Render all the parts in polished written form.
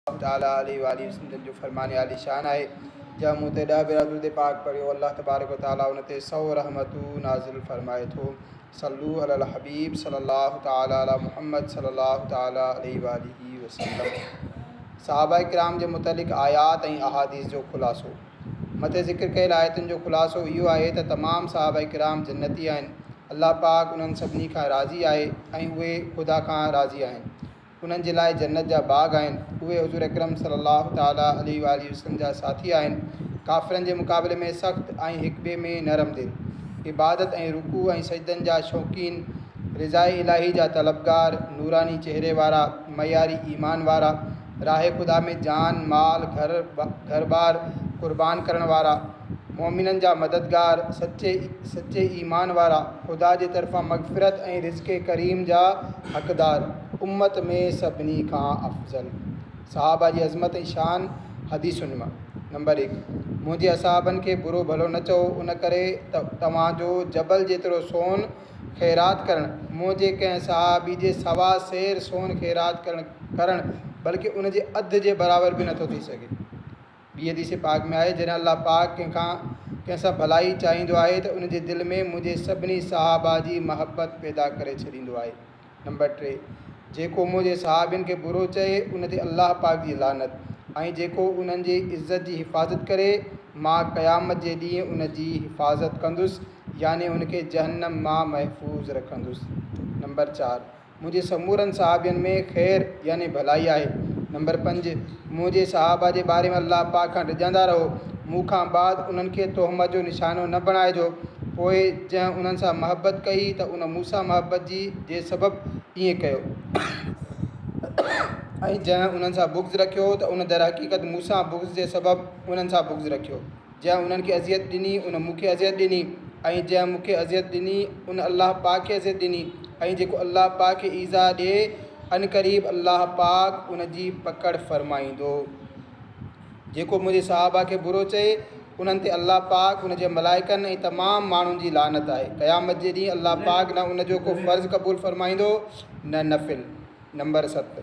ताला अलैहि वसल्लम जो फरमाने आली शान है। जब मुँह ते 10 भेरा दुरूद पाक पढ़ियो अल्लाह तबारक व तआला उन ते 100 रहमतूं नाज़िल फरमाए थो। सल्लू अलल हबीब सल्लल्लाहु तआला अला मुहम्मद सल्लल्लाहु तआला अलैहि वसल्लम। सहाबा किराम जे मुतलिक आयात ऐं अहादीस जो खुलासो। मथे ज़िक्र कयल आयतुनि जो खुलासो इहो आहे त तमामु सहाबा किराम जन्नती आहिनि। अल्लाह पाक उन्हनि सभिनी खां राज़ी आहे ऐं उहे ख़ुदा खां राज़ी आहिनि। उन्हनि जे लाइ जन्नत जा बाग़ आहिनि। उहे हुज़ूर अकरम सल्लल्लाहु तआला अलैहि वसल्लम जा साथी आहिनि। काफ़िरनि जे मुक़ाबले में सख़्त ऐं हिक ॿिए में नरम दिल, इबादत ऐं रुकू ऐं सजदनि जा शौक़ीन, रिज़ाए इलाही जा तलबगार, नूरानी चेहरे वारा, मयारी ईमान वारा, राह ख़ुदा में जान माल घर बार कुर्बान करण वारा, मोमिननि जा मददगार, सच्चे ईमान वारा, ख़ुदा जे तरफ़ां मग़फ़िरत ऐं रिज़्क़े करीम जा हक़दार, उम्मत में सभिनी खां अफ़ज़ल। सहाबा जी अज़मत ऐं शान हदीसुनि मां। नंबर 1, मुंहिंजे असहाबनि खे बुरो भलो न चओ, उन करे तव्हांजो जबल जेतिरो सोन ख़ैरात करणु, मुंहिंजे कंहिं सहाबी जे सवा सेर सोन ख़ैरात करणु बल्कि उन जे अधु जे बराबर बि नथो थी सघे। ॿी हदीस पाक में आहे, जॾहिं अल्लाह पाक कंहिंसां भलाई चाहींदो आहे त उन जे दिलि में मुंहिंजे सभिनी सहाबा जी महबत पैदा करे छॾींदो आहे। नंबर 3, जेको मुंहिंजे सहाबियुनि खे बुरो चए उन ते अल्लाह पाक जी लानत, ऐं जेको उन्हनि जी इज़्ज़त जी हिफ़ाज़त करे मां क़यामत जे ॾींहुं उन जी हिफ़ाज़त कंदुसि, यानी उनखे जहन्नम मां महफ़ूज़ रखंदुसि। नंबर 4, मुंहिंजे समूरनि सहाबियुनि में ख़ैर यानी भलाई आहे। नंबर 5, मुंहिंजे सहाबा जे बारे में अल्लाह पाक खां डिॼंदा रहो, मूंखां बाद उन्हनि खे तोहमत जो निशानो न बणाइजो। पोइ जंहिं उन्हनि सां महबत कई त उन मूंसां महबत जे सबबु ईअं कयो, ऐं जंहिं उन्हनि सां बुग़्ज़ रखियो त उन दर हक़ीक़त मूंसां बुग़्ज़ जे सबबु उन्हनि सां बुग़्ज़ रखियो। जंहिं उन्हनि खे अज़ियत ॾिनी उन मूंखे अज़ियत ॾिनी, ऐं जंहिं मूंखे अज़ियत ॾिनी उन अल्लाह पाक खे अज़ियत ॾिनी, ऐं जेको अल्लाह पाक खे ईज़ा ॾिए अनक़रीब अल्लाह पाक उन जी पकड़ फरमाईंदो। जेको मुंहिंजे सहाबा खे बुरो चए उन्हनि ते अल्लाह पाक उन जे मलाइकनि ऐं तमामु माण्हुनि जी लानत आहे। क़यामत जे ॾींहुं अल्लाह पाक न उन जो को फ़र्ज़ु क़बूल फरमाईंदो न नफ़िल। नंबर 7,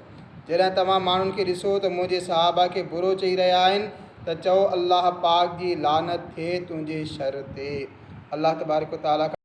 जॾहिं तव्हां माण्हुनि खे ॾिसो त मुंहिंजे सहाबा खे बुरो चई रहिया आहिनि त चओ अल्लाह पाक जी लानत थिए तुंहिंजे शर ते। अल्लाह तबारक व तआला